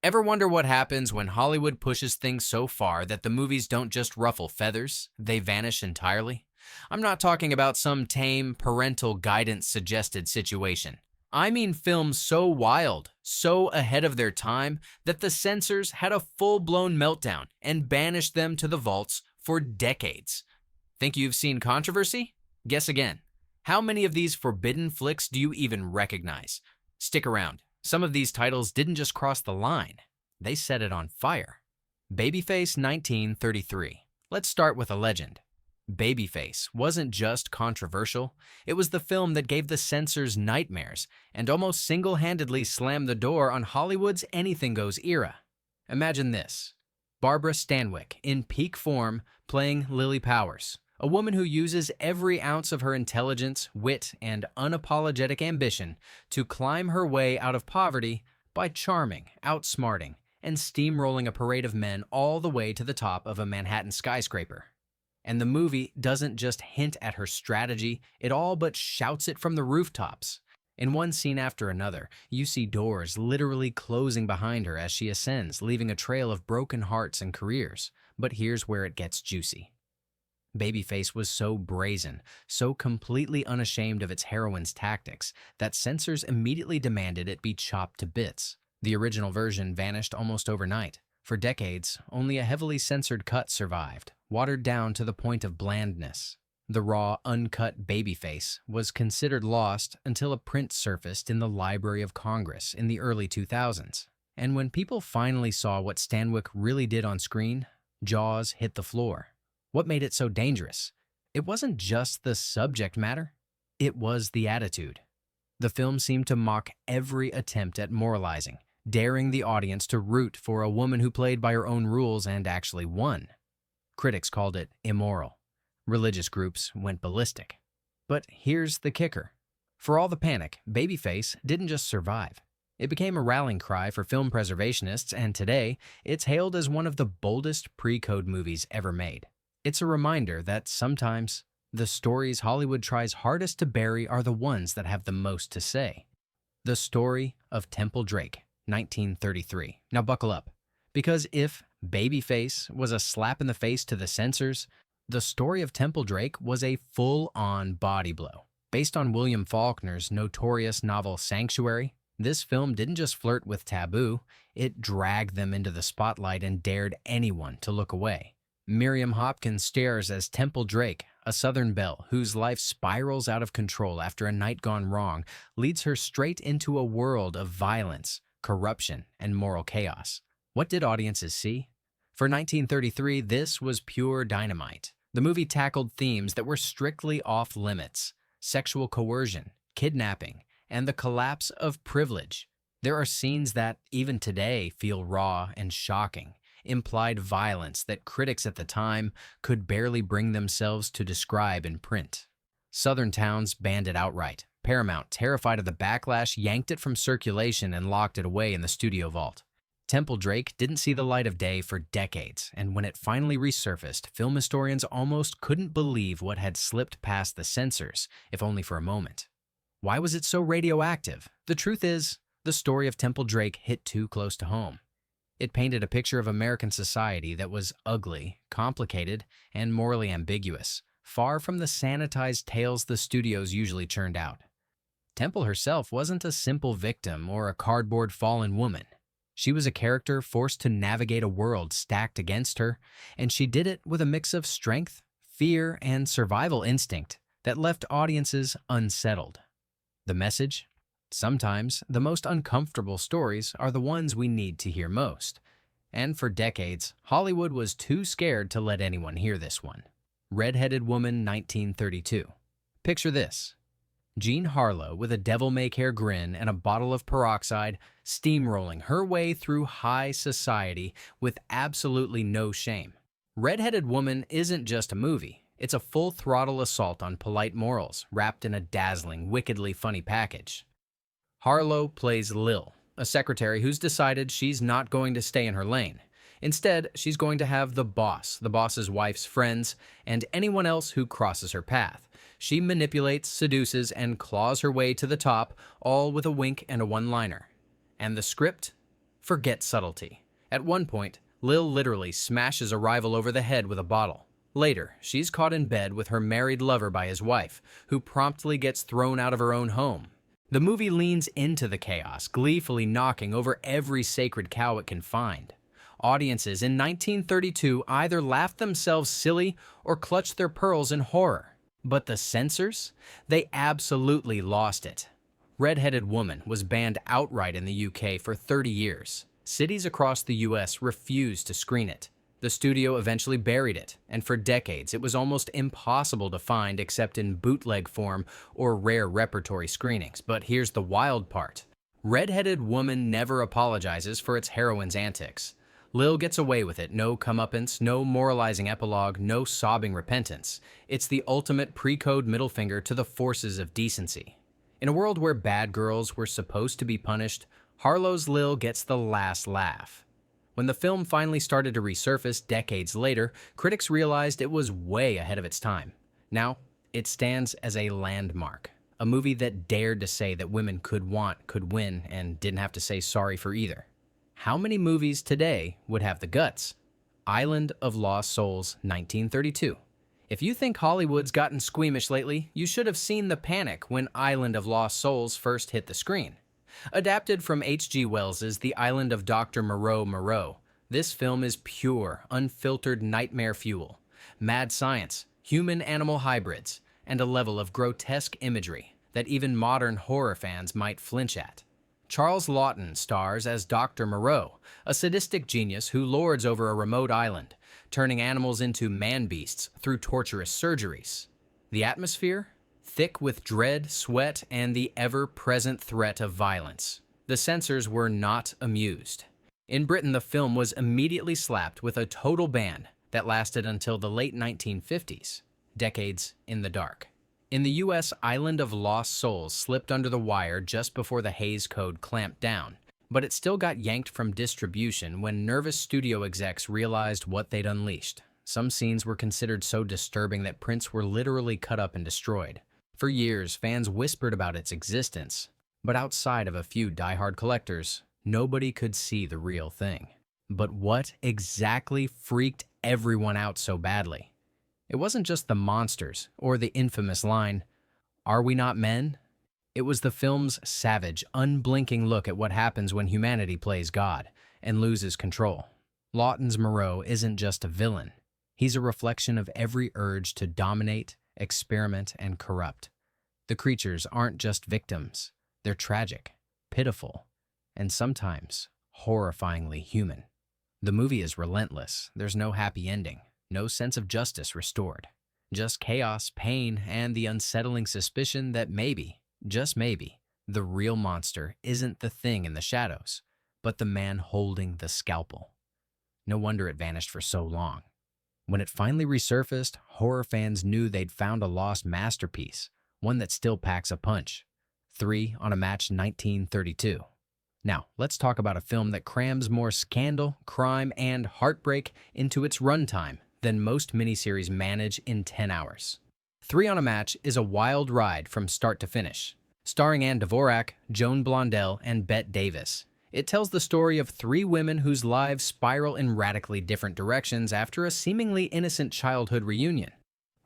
Ever wonder what happens when Hollywood pushes things so far that the movies don't just ruffle feathers, they vanish entirely? I'm not talking about some tame, parental guidance suggested situation. I mean films so wild, so ahead of their time, that the censors had a full-blown meltdown and banished them to the vaults for decades. Think you've seen controversy? Guess again. How many of these forbidden flicks do you even recognize? Stick around. Some of these titles didn't just cross the line, they set it on fire. Babyface 1933. Let's start with a legend. Babyface wasn't just controversial, it was the film that gave the censors nightmares and almost single-handedly slammed the door on Hollywood's anything-goes era. Imagine this. Barbara Stanwyck, in peak form, playing Lily Powers, a woman who uses every ounce of her intelligence, wit, and unapologetic ambition to climb her way out of poverty by charming, outsmarting, and steamrolling a parade of men all the way to the top of a Manhattan skyscraper. And the movie doesn't just hint at her strategy, it all but shouts it from the rooftops. In one scene after another, you see doors literally closing behind her as she ascends, leaving a trail of broken hearts and careers. But here's where it gets juicy. Babyface was so brazen, so completely unashamed of its heroine's tactics, that censors immediately demanded it be chopped to bits. The original version vanished almost overnight. For decades, only a heavily censored cut survived, watered down to the point of blandness. The raw, uncut Babyface was considered lost until a print surfaced in the Library of Congress in the early 2000s. And when people finally saw what Stanwyck really did on screen, jaws hit the floor. What made it so dangerous? It wasn't just the subject matter, it was the attitude. The film seemed to mock every attempt at moralizing, daring the audience to root for a woman who played by her own rules and actually won. Critics called it immoral. Religious groups went ballistic. But here's the kicker. For all the panic, Babyface didn't just survive. It became a rallying cry for film preservationists, and today, it's hailed as one of the boldest pre-code movies ever made. It's a reminder that sometimes the stories Hollywood tries hardest to bury are the ones that have the most to say. The story of Temple Drake, 1933. Now buckle up, because if Babyface was a slap in the face to the censors, the story of Temple Drake was a full-on body blow. Based on William Faulkner's notorious novel Sanctuary, this film didn't just flirt with taboo, it dragged them into the spotlight and dared anyone to look away. Miriam Hopkins stars as Temple Drake, a Southern belle whose life spirals out of control after a night gone wrong, leads her straight into a world of violence, corruption, and moral chaos. What did audiences see? For 1933, this was pure dynamite. The movie tackled themes that were strictly off-limits: sexual coercion, kidnapping, and the collapse of privilege. There are scenes that, even today, feel raw and shocking. Implied violence that critics at the time could barely bring themselves to describe in print. Southern towns banned it outright. Paramount, terrified of the backlash, yanked it from circulation and locked it away in the studio vault. Temple Drake didn't see the light of day for decades, and when it finally resurfaced, film historians almost couldn't believe what had slipped past the censors, if only for a moment. Why was it so radioactive? The truth is, the story of Temple Drake hit too close to home. It painted a picture of American society that was ugly, complicated, and morally ambiguous, far from the sanitized tales the studios usually churned out. Temple herself wasn't a simple victim or a cardboard fallen woman. She was a character forced to navigate a world stacked against her, and she did it with a mix of strength, fear, and survival instinct that left audiences unsettled. The message? Sometimes, the most uncomfortable stories are the ones we need to hear most. And for decades, Hollywood was too scared to let anyone hear this one. Redheaded Woman 1932. Picture this. Jean Harlow, with a devil-may-care grin and a bottle of peroxide, steamrolling her way through high society with absolutely no shame. Redheaded Woman isn't just a movie. It's a full-throttle assault on polite morals, wrapped in a dazzling, wickedly funny package. Harlow plays Lil, a secretary who's decided she's not going to stay in her lane. Instead, she's going to have the boss's wife's friends, and anyone else who crosses her path. She manipulates, seduces, and claws her way to the top, all with a wink and a one-liner. And the script? Forget subtlety. At one point, Lil literally smashes a rival over the head with a bottle. Later, she's caught in bed with her married lover by his wife, who promptly gets thrown out of her own home. The movie leans into the chaos, gleefully knocking over every sacred cow it can find. Audiences in 1932 either laughed themselves silly or clutched their pearls in horror. But the censors? They absolutely lost it. Redheaded Woman was banned outright in the UK for 30 years. Cities across the US refused to screen it. The studio eventually buried it, and for decades it was almost impossible to find except in bootleg form or rare repertory screenings. But here's the wild part. Redheaded Woman never apologizes for its heroine's antics. Lil gets away with it, no comeuppance, no moralizing epilogue, no sobbing repentance. It's the ultimate pre-code middle finger to the forces of decency. In a world where bad girls were supposed to be punished, Harlow's Lil gets the last laugh. When the film finally started to resurface decades later, critics realized it was way ahead of its time. Now, it stands as a landmark, a movie that dared to say that women could want, could win, and didn't have to say sorry for either. How many movies today would have the guts? Island of Lost Souls, 1932. If you think Hollywood's gotten squeamish lately, you should have seen the panic when Island of Lost Souls first hit the screen. Adapted from H.G. Wells's The Island of Dr. Moreau, this film is pure, unfiltered nightmare fuel, mad science, human-animal hybrids, and a level of grotesque imagery that even modern horror fans might flinch at. Charles Laughton stars as Dr. Moreau, a sadistic genius who lords over a remote island, turning animals into man-beasts through torturous surgeries. The atmosphere? Thick with dread, sweat, and the ever-present threat of violence. The censors were not amused. In Britain, the film was immediately slapped with a total ban that lasted until the late 1950s, decades in the dark. In the US, Island of Lost Souls slipped under the wire just before the Hays Code clamped down, but it still got yanked from distribution when nervous studio execs realized what they'd unleashed. Some scenes were considered so disturbing that prints were literally cut up and destroyed. For years, fans whispered about its existence, but outside of a few diehard collectors, nobody could see the real thing. But what exactly freaked everyone out so badly? It wasn't just the monsters or the infamous line, "Are we not men?" It was the film's savage, unblinking look at what happens when humanity plays God and loses control. Laughton's Moreau isn't just a villain. He's a reflection of every urge to dominate, experiment, and corrupt. The creatures aren't just victims. They're tragic, pitiful, and sometimes horrifyingly human. The movie is relentless. There's no happy ending, no sense of justice restored. Just chaos, pain, and the unsettling suspicion that maybe, just maybe, the real monster isn't the thing in the shadows, but the man holding the scalpel. No wonder it vanished for so long. When it finally resurfaced, horror fans knew they'd found a lost masterpiece, one that still packs a punch. 3 on a Match 1932. Now, let's talk about a film that crams more scandal, crime, and heartbreak into its runtime than most miniseries manage in 10 hours. 3 on a Match is a wild ride from start to finish. Starring Ann Dvorak, Joan Blondell, and Bette Davis, it tells the story of 3 women whose lives spiral in radically different directions after a seemingly innocent childhood reunion.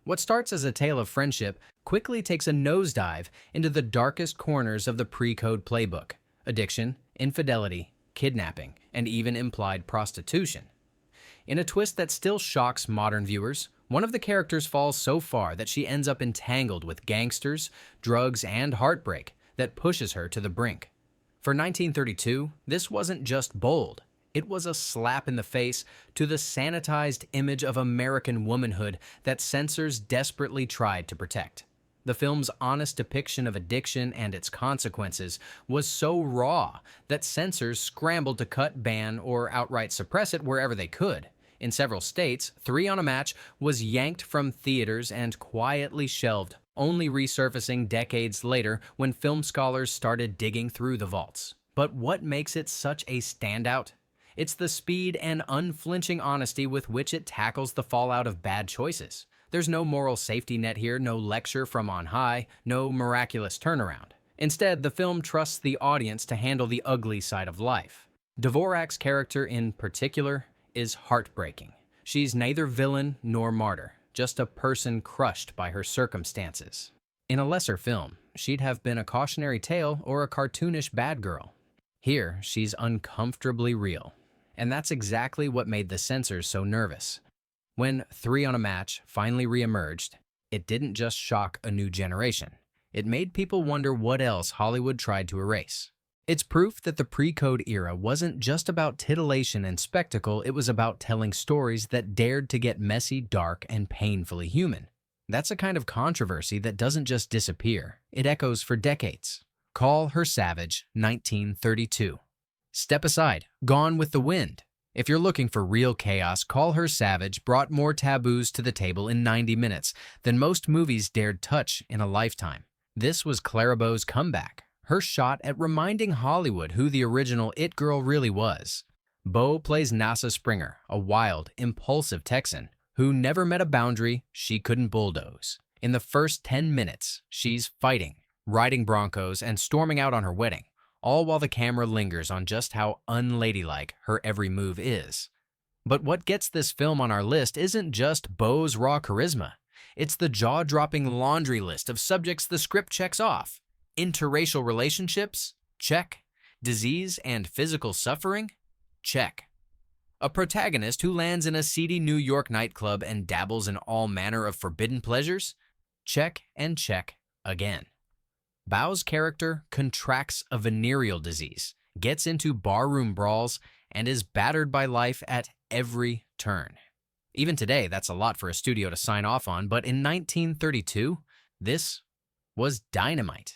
What starts as a tale of friendship quickly takes a nosedive into the darkest corners of the pre-code playbook: addiction, infidelity, kidnapping, and even implied prostitution. In a twist that still shocks modern viewers, one of the characters falls so far that she ends up entangled with gangsters, drugs, and heartbreak that pushes her to the brink. For 1932, this wasn't just bold. It was a slap in the face to the sanitized image of American womanhood that censors desperately tried to protect. The film's honest depiction of addiction and its consequences was so raw that censors scrambled to cut, ban, or outright suppress it wherever they could. In several states, 3 on a Match was yanked from theaters and quietly shelved, only resurfacing decades later when film scholars started digging through the vaults. But what makes it such a standout? It's the speed and unflinching honesty with which it tackles the fallout of bad choices. There's no moral safety net here, no lecture from on high, no miraculous turnaround. Instead, the film trusts the audience to handle the ugly side of life. Dvorak's character in particular is heartbreaking. She's neither villain nor martyr, just a person crushed by her circumstances. In a lesser film, she'd have been a cautionary tale or a cartoonish bad girl. Here, she's uncomfortably real. And that's exactly what made the censors so nervous. When Three on a Match finally reemerged, it didn't just shock a new generation. It made people wonder what else Hollywood tried to erase. It's proof that the pre-code era wasn't just about titillation and spectacle, it was about telling stories that dared to get messy, dark, and painfully human. That's a kind of controversy that doesn't just disappear, it echoes for decades. Call Her Savage, 1932. Step Aside, Gone with the Wind. If you're looking for real chaos, Call Her Savage brought more taboos to the table in 90 minutes than most movies dared touch in a lifetime. This was Clara Bow's comeback, her shot at reminding Hollywood who the original It Girl really was. Bow plays Nasa Springer, a wild, impulsive Texan who never met a boundary she couldn't bulldoze. In the first 10 minutes, she's fighting, riding broncos, and storming out on her wedding, all while the camera lingers on just how unladylike her every move is. But what gets this film on our list isn't just Bow's raw charisma. It's the jaw-dropping laundry list of subjects the script checks off. Interracial relationships? Check. Disease and physical suffering? Check. A protagonist who lands in a seedy New York nightclub and dabbles in all manner of forbidden pleasures? Check and check again. Bow's character contracts a venereal disease, gets into barroom brawls, and is battered by life at every turn. Even today, that's a lot for a studio to sign off on, but in 1932, this was dynamite.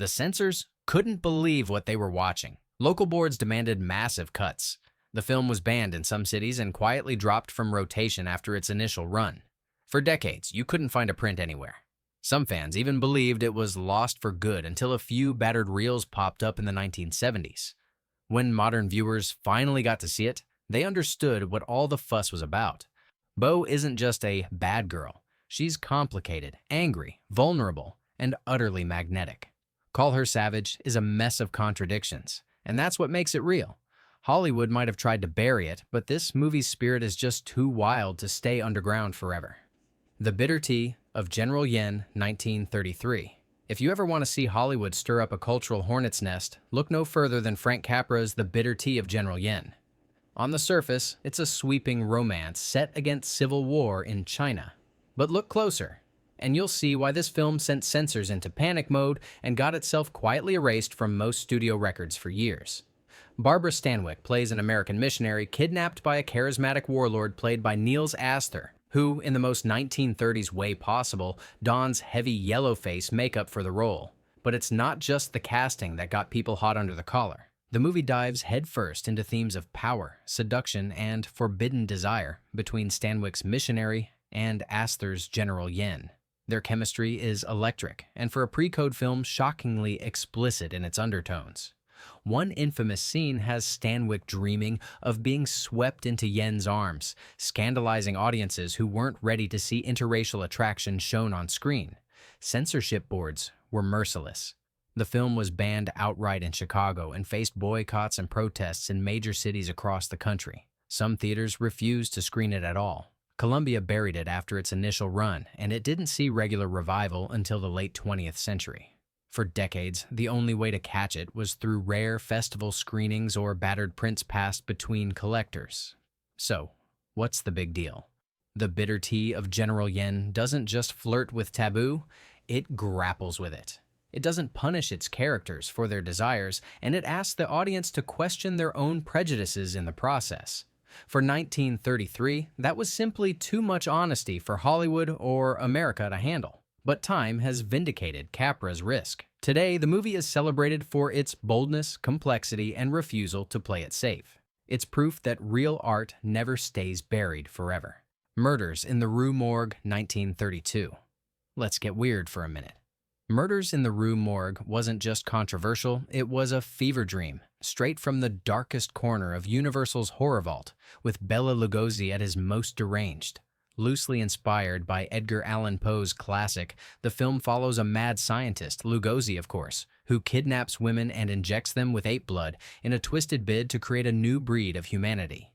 The censors couldn't believe what they were watching. Local boards demanded massive cuts. The film was banned in some cities and quietly dropped from rotation after its initial run. For decades, you couldn't find a print anywhere. Some fans even believed it was lost for good until a few battered reels popped up in the 1970s. When modern viewers finally got to see it, they understood what all the fuss was about. Bow isn't just a bad girl. She's complicated, angry, vulnerable, and utterly magnetic. Call Her Savage is a mess of contradictions, and that's what makes it real. Hollywood might have tried to bury it, but this movie's spirit is just too wild to stay underground forever. The Bitter Tea of General Yen, 1933. If you ever want to see Hollywood stir up a cultural hornet's nest, look no further than Frank Capra's The Bitter Tea of General Yen. On the surface, it's a sweeping romance set against civil war in China. But look closer, and you'll see why this film sent censors into panic mode and got itself quietly erased from most studio records for years. Barbara Stanwyck plays an American missionary kidnapped by a charismatic warlord played by Niels Astor, who, in the most 1930s way possible, dons heavy yellow face makeup for the role. But it's not just the casting that got people hot under the collar. The movie dives headfirst into themes of power, seduction, and forbidden desire between Stanwyck's missionary and Astor's General Yen. Their chemistry is electric, and for a pre-code film, shockingly explicit in its undertones. One infamous scene has Stanwyck dreaming of being swept into Yen's arms, scandalizing audiences who weren't ready to see interracial attraction shown on screen. Censorship boards were merciless. The film was banned outright in Chicago and faced boycotts and protests in major cities across the country. Some theaters refused to screen it at all. Columbia buried it after its initial run, and it didn't see regular revival until the late 20th century. For decades, the only way to catch it was through rare festival screenings or battered prints passed between collectors. So, what's the big deal? The Bitter Tea of General Yen doesn't just flirt with taboo, it grapples with it. It doesn't punish its characters for their desires, and it asks the audience to question their own prejudices in the process. For 1933, that was simply too much honesty for Hollywood or America to handle. But time has vindicated Capra's risk. Today, the movie is celebrated for its boldness, complexity, and refusal to play it safe. It's proof that real art never stays buried forever. Murders in the Rue Morg, 1932. Let's get weird for a minute. Murders in the Rue Morg wasn't just controversial, it was a fever dream, straight from the darkest corner of Universal's horror vault, with Bela Lugosi at his most deranged. Loosely inspired by Edgar Allan Poe's classic, the film follows a mad scientist, Lugosi of course, who kidnaps women and injects them with ape blood in a twisted bid to create a new breed of humanity.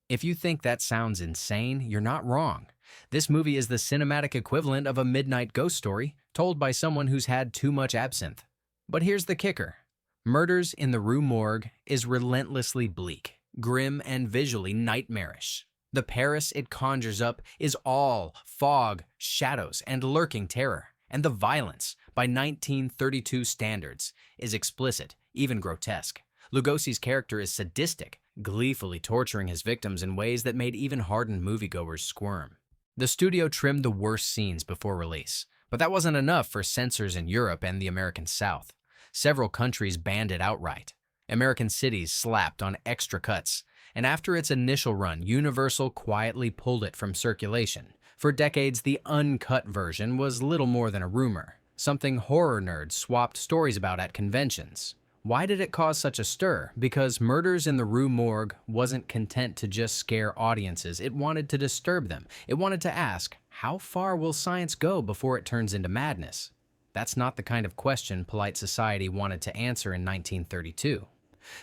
If you think that sounds insane, you're not wrong. This movie is the cinematic equivalent of a midnight ghost story told by someone who's had too much absinthe. But here's the kicker. Murders in the Rue Morg is relentlessly bleak, grim, and visually nightmarish. The Paris it conjures up is all fog, shadows, and lurking terror. And the violence, by 1932 standards, is explicit, even grotesque. Lugosi's character is sadistic, gleefully torturing his victims in ways that made even hardened moviegoers squirm. The studio trimmed the worst scenes before release, but that wasn't enough for censors in Europe and the American South. Several countries banned it outright. American cities slapped on extra cuts, and after its initial run, Universal quietly pulled it from circulation. For decades, the uncut version was little more than a rumor, something horror nerds swapped stories about at conventions. Why did it cause such a stir? Because Murders in the Rue Morg wasn't content to just scare audiences, it wanted to disturb them. It wanted to ask, how far will science go before it turns into madness? That's not the kind of question polite society wanted to answer in 1932.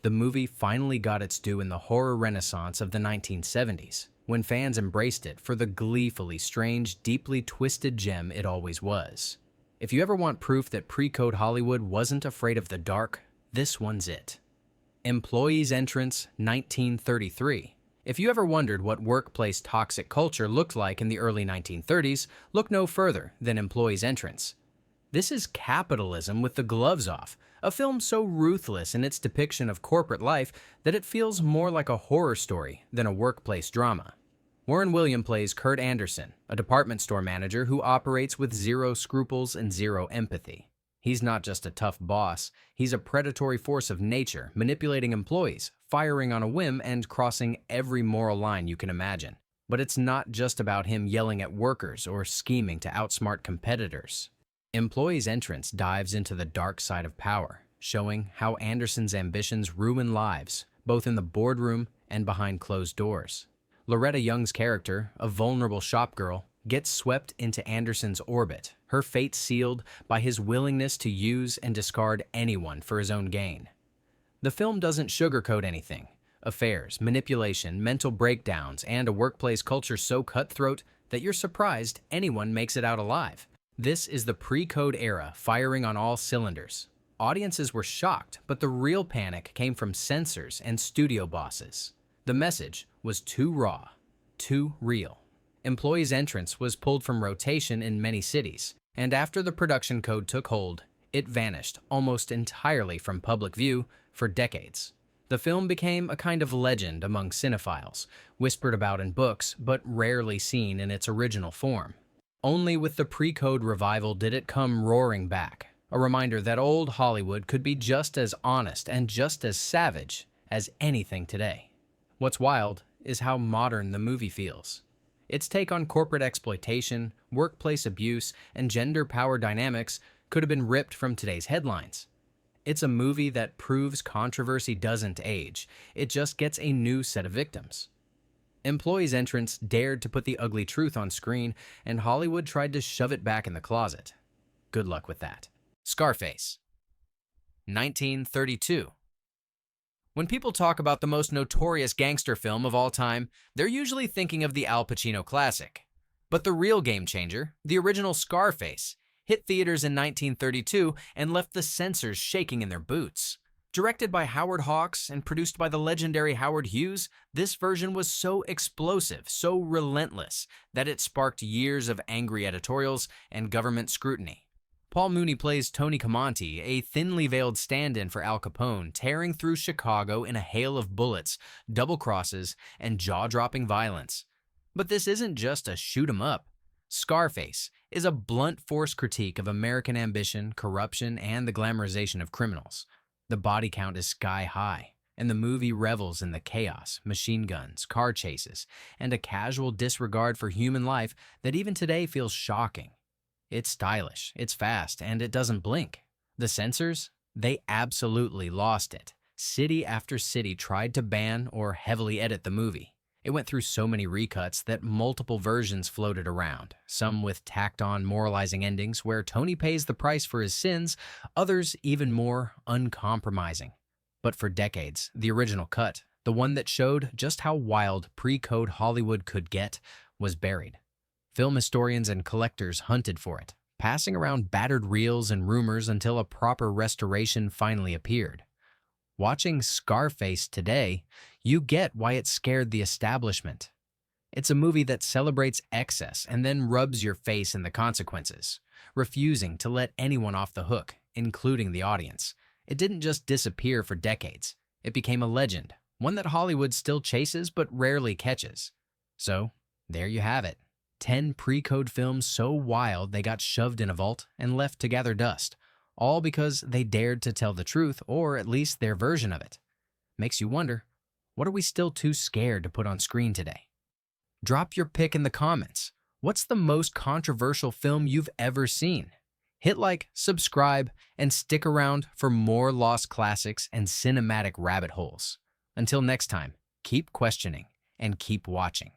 The movie finally got its due in the horror renaissance of the 1970s, when fans embraced it for the gleefully strange, deeply twisted gem it always was. If you ever want proof that pre-code Hollywood wasn't afraid of the dark, this one's it. Employees' Entrance, 1933. If you ever wondered what workplace toxic culture looked like in the early 1930s, look no further than Employees' Entrance. This is capitalism with the gloves off, a film so ruthless in its depiction of corporate life that it feels more like a horror story than a workplace drama. Warren Williams plays Kurt Anderson, a department store manager who operates with zero scruples and zero empathy. He's not just a tough boss, he's a predatory force of nature, manipulating employees, firing on a whim, and crossing every moral line you can imagine. But it's not just about him yelling at workers or scheming to outsmart competitors. Employees' Entrance dives into the dark side of power, showing how Anderson's ambitions ruin lives, both in the boardroom and behind closed doors. Loretta Young's character, a vulnerable shopgirl, gets swept into Anderson's orbit, her fate sealed by his willingness to use and discard anyone for his own gain. The film doesn't sugarcoat anything. Affairs, manipulation, mental breakdowns, and a workplace culture so cutthroat that you're surprised anyone makes it out alive. This is the pre-code era, firing on all cylinders. Audiences were shocked, but the real panic came from censors and studio bosses. The message was too raw, too real. Employees' Entrance was pulled from rotation in many cities, and after the production code took hold, it vanished almost entirely from public view for decades. The film became a kind of legend among cinephiles, whispered about in books, but rarely seen in its original form. Only with the pre-code revival did it come roaring back, a reminder that old Hollywood could be just as honest and just as savage as anything today. What's wild is how modern the movie feels. Its take on corporate exploitation, workplace abuse, and gender power dynamics could have been ripped from today's headlines. It's a movie that proves controversy doesn't age, it just gets a new set of victims. Employees' Entrance dared to put the ugly truth on screen, and Hollywood tried to shove it back in the closet. Good luck with that. Scarface, 1932. When people talk about the most notorious gangster film of all time, they're usually thinking of the Al Pacino classic. But the real game changer, the original Scarface, hit theaters in 1932 and left the censors shaking in their boots. Directed by Howard Hawks and produced by the legendary Howard Hughes, this version was so explosive, so relentless, that it sparked years of angry editorials and government scrutiny. Paul Mooney plays Tony Camonte, a thinly veiled stand-in for Al Capone, tearing through Chicago in a hail of bullets, double crosses, and jaw-dropping violence. But this isn't just a shoot-'em-up. Scarface is a blunt force critique of American ambition, corruption, and the glamorization of criminals. The body count is sky high, and the movie revels in the chaos, machine guns, car chases, and a casual disregard for human life that even today feels shocking. It's stylish, it's fast, and it doesn't blink. The censors? They absolutely lost it. City after city tried to ban or heavily edit the movie. It went through so many recuts that multiple versions floated around, some with tacked-on moralizing endings where Tony pays the price for his sins, others even more uncompromising. But for decades, the original cut, the one that showed just how wild pre-code Hollywood could get, was buried. Film historians and collectors hunted for it, passing around battered reels and rumors until a proper restoration finally appeared. Watching Scarface today, you get why it scared the establishment. It's a movie that celebrates excess and then rubs your face in the consequences, refusing to let anyone off the hook, including the audience. It didn't just disappear for decades. It became a legend, one that Hollywood still chases but rarely catches. So, there you have it. 10 pre-code films so wild they got shoved in a vault and left to gather dust, all because they dared to tell the truth, or at least their version of it. Makes you wonder, what are we still too scared to put on screen today? Drop your pick in the comments. What's the most controversial film you've ever seen? Hit like, subscribe, and stick around for more lost classics and cinematic rabbit holes. Until next time, keep questioning and keep watching.